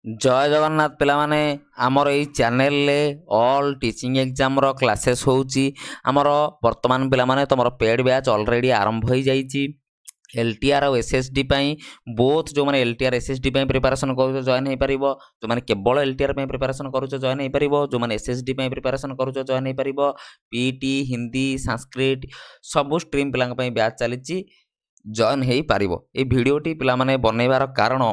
जय जगन्नाथ पिलामाने आमर एई चैनल ले ऑल टीचिंग एग्जाम रो क्लासेस होउची आमर वर्तमान पिलामाने तमरो पेड बैच ऑलरेडी आरंभ होई जाईची एलटीआर और एसएसडी पाई बोथ जो माने एलटीआर एसएसडी पाई प्रिपरेशन करूछ जॉइन हे परिबो जो माने केवल एलटीआर पाई प्रिपरेशन करूछ जॉइन हे परिबो जो माने एसएसडी पाई प्रिपरेशन करूछ जॉइन हे परिबो पीटी हिंदी संस्कृत सब स्ट्रीम पिलांग पाई बैच चलीची जॉइन हे परिबो ए वीडियोटी पिला माने बनैबार कारण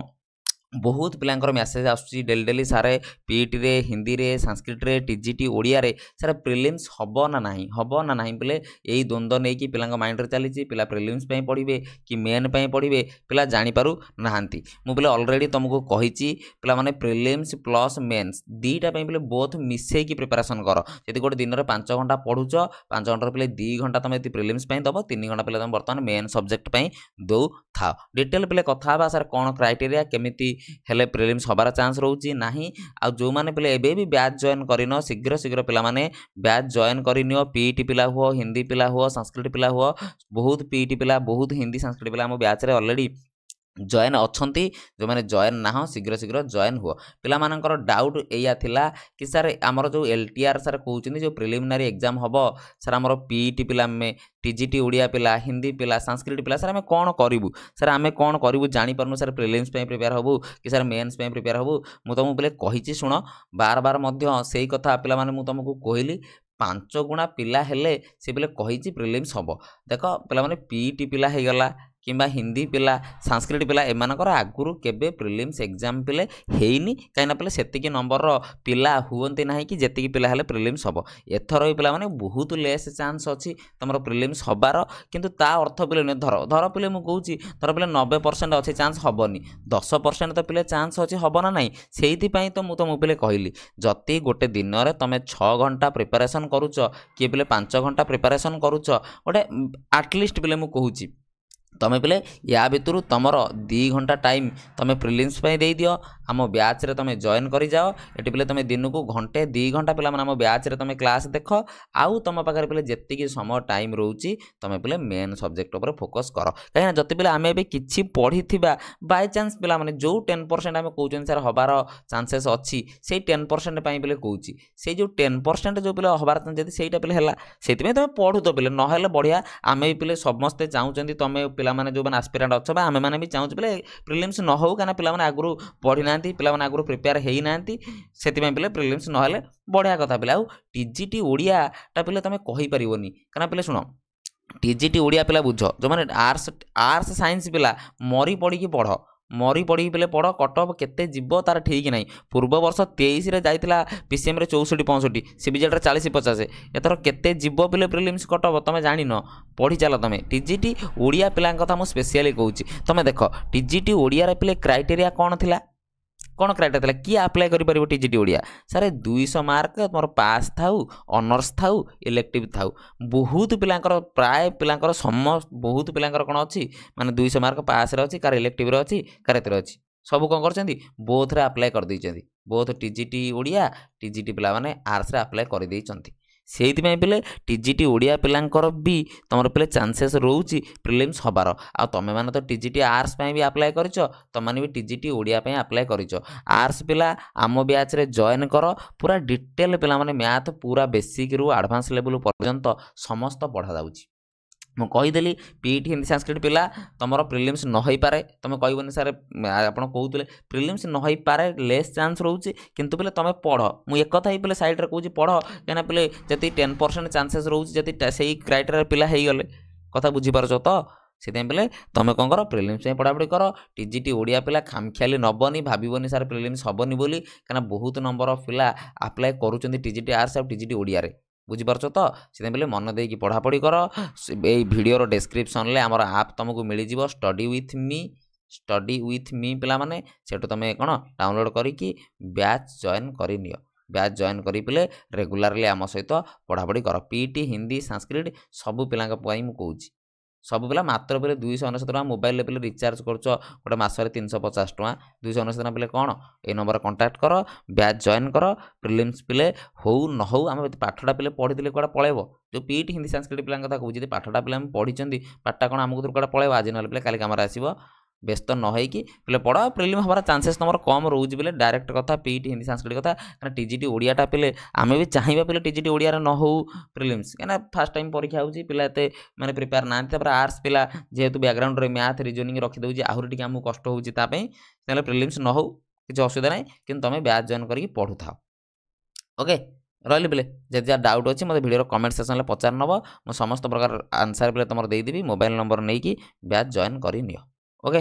बहुत पिलांकर मेसेज आसुची डेली डेली सारे पीटी रे हिंदी रे संस्कृत रे टीजीटी ओडिया रे सारे प्रिलिम्स हबो ना नाही बोले यही द्वंद्व नहीं कि पिलांक माइंड रे चली पिला प्रिलिम्स पई पढ़िबे कि मेन पई पढ़िबे पिला जानि पारु नाहांती मु बोले ऑलरेडी तुमको कहिची पिला माने प्रिलिम्स प्लस मेंस दीटा पई बोले बोथ मिसे की प्रिपरेशन कर जदि गोटे दिन रे 5 घंटा पढुछ 5 घंटा पिले 2 घंटा तुम प्रिलिम्स पई दबो 3 घंटा पिले तुम वर्तमान मेन सब्जेक्ट पई दो था डिटेल पिले कथा बा सर कोन क्राइटेरिया केमिति हेले प्रिलिम्स हबार चांस रोची नाही आ जो माने पिले एबे भी बैच जॉइन करिनो शीघ्र शीघ्र पिला माने बैच जॉइन करिनियो पीटी पिला हुओ हिंदी पिला हुओ संस्कृत पिला हुओ बहुत पीटी पिला बहुत हिंदी संस्कृत पिला हम बैच रे ऑलरेडी जॉइन अच्छी जो मैंने जॉइन ना शीघ्र शीघ्र जॉइन हुआ पिला मानकर डाउट एया थिला कि सर आमर जो एलटीआर सर कहते जो प्रिलिमिनारी एग्जाम हम सर आमर पीटी पिला में टीजीटी ओडिया पिला हिंदी पिला संस्कृत पिला सर आम कौन करूँ सर आम कौन करूँ जापर सर प्रिलिम्स प्रिपेयर हबू कि सर मेन्स प्रिपेयर हबू मुझे तुमको बोले कही शुण बार बार से कथा पिला माने मुझे तुमको कहली 5 गुणा पिला हेले से बोले कही प्रिलिम्स हम देख पिला माने पीटी पिला हो गला किंबा हिंदी पिला संस्कृत पिला एमानकर आगुरु केबे प्रिलिम्स एग्जाम पिले हेइनी काइना पिले सेतिकी नंबर रो पिला हुवंती नाही कि जेतिकी पिला हेले प्रिलिम्स हबो एथरो पिला माने बहुत लेस चांस अछि तमरो प्रिलिम्स हबार किंतु ता अर्थ पिले न धर पिले मु कहूची धर पिले 90% अछि चांस हबनी 10% तो पिले चांस अछि हबो ना नाही सेहिति पई तो मु पिले कहली जति गोटे दिन रे तमे 6 घंटा प्रिपरेशन करूछ कि पिले 5 घंटा प्रिपरेशन करूछ गोटे एटलिस्ट पिले मु कहूची तमें पिले या भितर तुमर 2 घंटा टाइम तुम्हें प्रिलिम्स दे दियो आम बैच रे तुम जॉइन कर जाओ ये पिले तुम दिन को घंटे 2 घंटा पिला आम बैच रे तुम क्लास देख आउ तुम पाखे पिले जी समय टाइम रोचे तुम पिले मेन सब्जेक्ट उपर फोकस कर कहीं जति पिले आम कि पढ़ी बाय चांस पिला माने जो 10% आम कहते सर हबार चांसेस अच्छी से 10% पिले कहूँ से जो 10% जो पिले हबार जैसे पिले है से तुम पढ़ु तो पिले ना बढ़िया आम भी पिले समस्ते चाहते तुम पिला माने जो माने एस्पिरेंट अच्छे आम मैंने भी चाहूँ पिले प्रिलिम्स न हो कहीं पिला माने आगुरु पढ़ी ना पिला माने आगुरु प्रिपेयर हो ना से पिले प्रिलिम्स नहेले बढ़िया कथा पिला आउ टीजीटी ओडिया टा पिले तुम कहि परिबोनी कना पिले सुनो टीजीटी ओडिया पिला बुझ जो माने आर्ट्स साइंस पिला मरी पड़ी की पढ़ मरी पड़ी पिले पढ़ कटअप केते जीव तार ठीक नहीं पूर्व वर्ष 23 रे जाइतिला पीसीएम रे 64-65 सीबीजेड रे 40-50 एथर केते जीव पिले प्रिलिम्स कटअप तमे जानि न पढ़ी चल तमे टीजीटी ओडिया पिला कथा मु स्पेशली कहूची तमे देख टीजीटी ओडिया रे पिले क्राइटेरिया कौन थिला कौन क्राइटेरिया था किए आप्लाय कर टीजीटी ओडिया सारे 200 मार्क तुम पास थाउ ऑनर्स थाउ इलेक्टिव थाउ बहुत पिलांकर प्राय पिलांकर समस्त बहुत पिलांकर कौन अच्छी माने 200 मार्क पास रे अच्छी कार इलेक्टिव रे अच्छी कार एते अच्छी सब कौन करछंती बोथ रे अप्लाई कर दैछंती बोथ टीजीटी ओडिया टीजीटी पिला माने आर्ट्स रे अप्लाई कर दैछंती से पिले टीजीटी ओडिया पिलांकर भी तुम पिले चांसेस रोची प्रिलिम्स हबार आ तमें मैंने तो टीजीटी आर्ट्स भी अप्लाई करिच तुम भी टीजीटी ओडिया अप्लाई करिच आर्ट्स पिला आम बैच रे जॉइन कर पूरा डिटेल पिला माने मैथ पूरा बेसिक रु एडवांस लेवल पर्यंत समस्त पढ़ा जाउची मु कहीदेली पीटी हिंदी संस्कृत पिला तुम प्रिलिम्स न हो पारे तुम कहबनी सर आप कहते प्रिलिम्स न हो पारे लेस चांस रोचे किंतु पिले तुम पढ़ मुझे एक कथा ही पिले साइड रे कहूँ पढ़ क्या पिले जति 10% चांसेस रोचे जति से क्राइटेरिया पिला हो गले कथा बुझीपार तो से पिले तुम कौन कर प्रिलिम्स पढ़ापढ़ी कर टीजीटी ओडिया पिला खामखियाली नबनी भावनी सर प्रिलिम्स हेनी बोली कहीं बहुत नंबर ऑफ पिला अप्लाई करुँच टीजीटी आर्ट्स और टीजीटी ओडिया रे बुझीपार तो से मन देकी पढ़ापढ़ी कर ये वीडियोर डिस्क्रिप्शन में आमर आप तुमको मिल जाव स्टडी विथ मी पिला माने सेठू तुम कौन डाउनलोड करी बैच जॉइन कर नियो बैच जॉइन करी पिले रेगुलारली आम सहित पढ़ापढ़ी कर पीटी हिंदी संस्कृत सबू पिला कहूँ सब पिला मात्र पिले 299 टका मोबाइल पिले रिचार्ज करुच गोटे मसरे 350 टका 299 टका पिले कौन ये नंबर कांटेक्ट कर बैच जॉइन कर प्रिलिम्स पिले हो न हो आम पाठटा पिले पढ़ी कौड़ा पलैब जो पीटी हिंदी संस्कृत पिला कथा कहूँ पाठटा पिले पढ़ी पाठटा कौन आमको कौड़ा पलैब आज ना पिले काली कम आसो ବ୍ୟସ୍ତ ନ ହେଇକି ପିଲେ ପଢ଼। ପ୍ରିଲିମ୍ ହେବାର ଚାନ୍ସେସ୍ ତୁମର କମ୍ ରହୁଛି ବୋଲେ ଡାଇରେକ୍ଟ କଥା ପିଇଟି ହିନ୍ଦୀ ସାଂସ୍କୃତିକ କଥା, କାରଣ ଟିଜିଟି ଓଡ଼ିଆଟା ପିଲେ ଆମେ ବି ଚାହିଁବା ପିଲେ ଟିଜିଟି ଓଡ଼ିଆରେ ନ ହଉ ପ୍ରିଲିମ୍ସ, କାହିଁକିନା ଫାର୍ଷ୍ଟ ଟାଇମ୍ ପରୀକ୍ଷା ହେଉଛି, ପିଲା ଏତେ ମାନେ ପ୍ରିପେୟାର ନାହାନ୍ତି। ତାପରେ ଆର୍ଟ୍ସ ପିଲା ଯେହେତୁ ବ୍ୟାକଗ୍ରାଉଣ୍ଡରେ ମ୍ୟାଥ୍ ରିଜନିଂ ରଖିଦେଉଛି ଆହୁରି ଟିକେ ଆମକୁ କଷ୍ଟ ହେଉଛି ତା ପାଇଁ, ତାହେଲେ ପ୍ରିଲିମ୍ସ ନ ହଉ କିଛି ଅସୁବିଧା ନାହିଁ, କିନ୍ତୁ ତୁମେ ବ୍ୟାଚ୍ ଜଏନ୍ କରିକି ପଢ଼ୁଥାଅ। ଓକେ, ରହିଲି ପିଲେ। ଯଦି ଯାହା ଡାଉଟ୍ ଅଛି ମୋତେ ଭିଡ଼ିଓର କମେଣ୍ଟ ସେକ୍ସନରେ ପଚାରି ନେବ, ମୁଁ ସମସ୍ତ ପ୍ରକାର ଆନ୍ସର ପିଲେ ତୁମର ଦେଇଦେବି। ମୋବାଇଲ୍ ନମ୍ବର ନେଇକି ବ୍ୟାଚ୍ ଜଏନ୍ କରିନିଅ। ଓକେ।